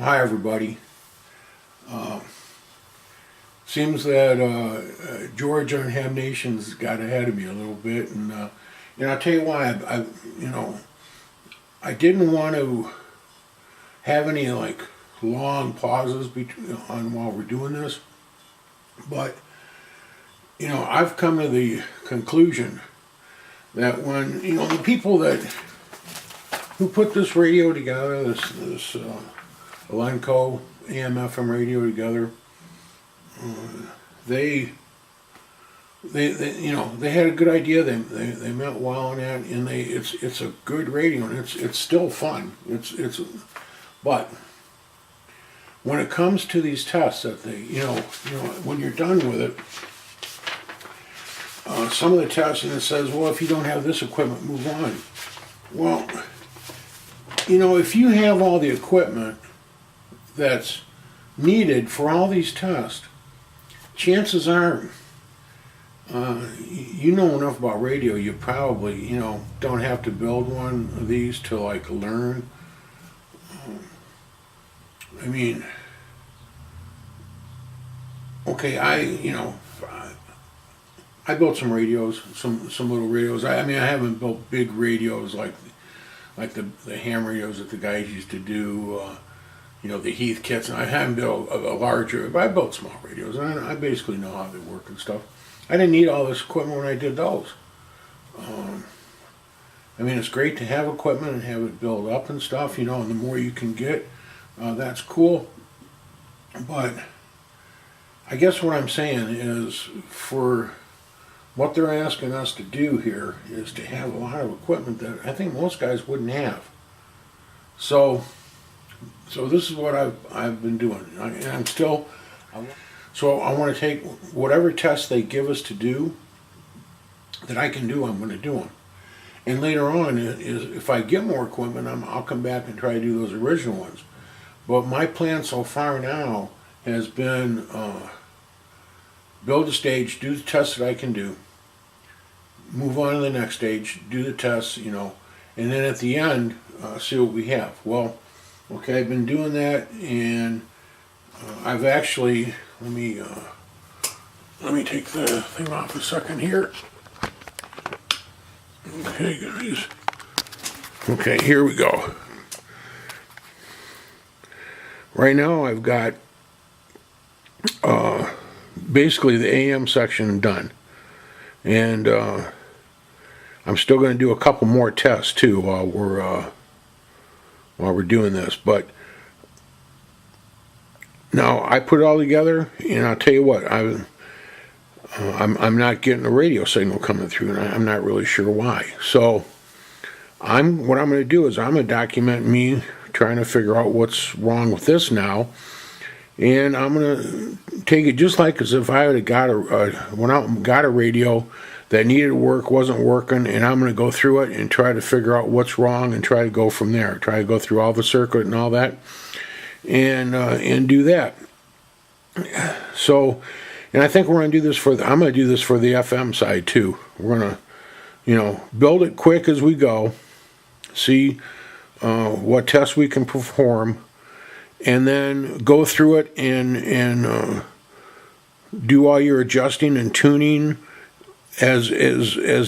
Hi everybody. Seems that George on Ham Nations got ahead of me a little bit, and I'll tell you why. I didn't want to have any like long pauses on while we're doing this, but I've come to the conclusion that when the people who put this radio together, this Elenco AM/FM radio together, they had a good idea. They meant well on that, and it's a good radio, and it's still fun. But when it comes to these tests that when you're done with it, some of the tests, and it says, well, if you don't have this equipment, move on. Well, if you have all the equipment that's needed for all these tests, chances are, you know enough about radio, you probably, don't have to build one of these to like learn. Okay, I built some radios, some little radios. I haven't built big radios like the ham radios that the guys used to do, the Heath kits. And I haven't built a larger, but I built small radios, and I basically know how they work and stuff. I didn't need all this equipment when I did those. It's great to have equipment and have it build up and stuff, and the more you can get, that's cool. But I guess what I'm saying is, for what they're asking us to do here is to have a lot of equipment that I think most guys wouldn't have. So this is what I've been doing. So I want to take whatever tests they give us to do that I can do, I'm going to do them. And later on, if I get more equipment, I'll come back and try to do those original ones. But my plan so far now has been build a stage, do the tests that I can do, move on to the next stage, do the tests, and then at the end, see what we have. Well, okay, I've been doing that, and I've actually, let me take the thing off a second here. Okay, guys. Okay, here we go. Right now I've got basically the AM section done, and I'm still going to do a couple more tests too while we're doing this. But now I put it all together, and I'll tell you what, I'm not getting a radio signal coming through, and I'm not really sure why. So what I'm going to do is I'm going to document me trying to figure out what's wrong with this now, and I'm going to take it just like as if I had went out and got a radio that needed work, wasn't working, and I'm going to go through it and try to figure out what's wrong and try to go from there. Try to go through all the circuit and all that, and do that. So, and I think we're going to do this I'm going to do this for the FM side too. We're going to, build it quick as we go, see what tests we can perform, and then go through it and do all your adjusting and tuning as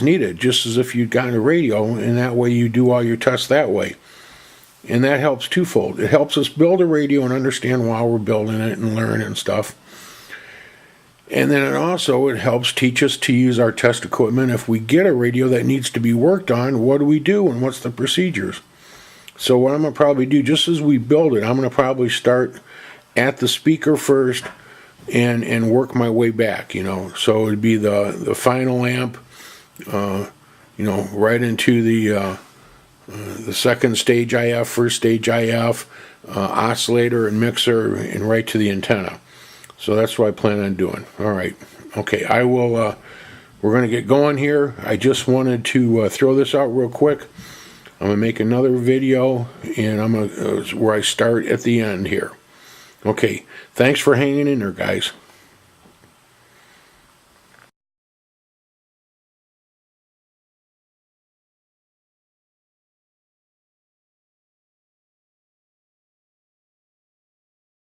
needed, just as if you'd gotten a radio, and that way you do all your tests that way. And that helps twofold. It helps us build a radio and understand while we're building it and learn and stuff. And then it helps teach us to use our test equipment. If we get a radio that needs to be worked on, what do we do and what's the procedures? So what I'm going to probably do, just as we build it, I'm going to probably start at the speaker first and work my way back, So it'd be the final amp, right into the second stage IF, first stage IF, oscillator and mixer, and right to the antenna. So that's what I plan on doing. All right. Okay, we're going to get going here. I just wanted to throw this out real quick. I'm going to make another video, and I'm going to where I start at the end here. Okay, thanks for hanging in there, guys.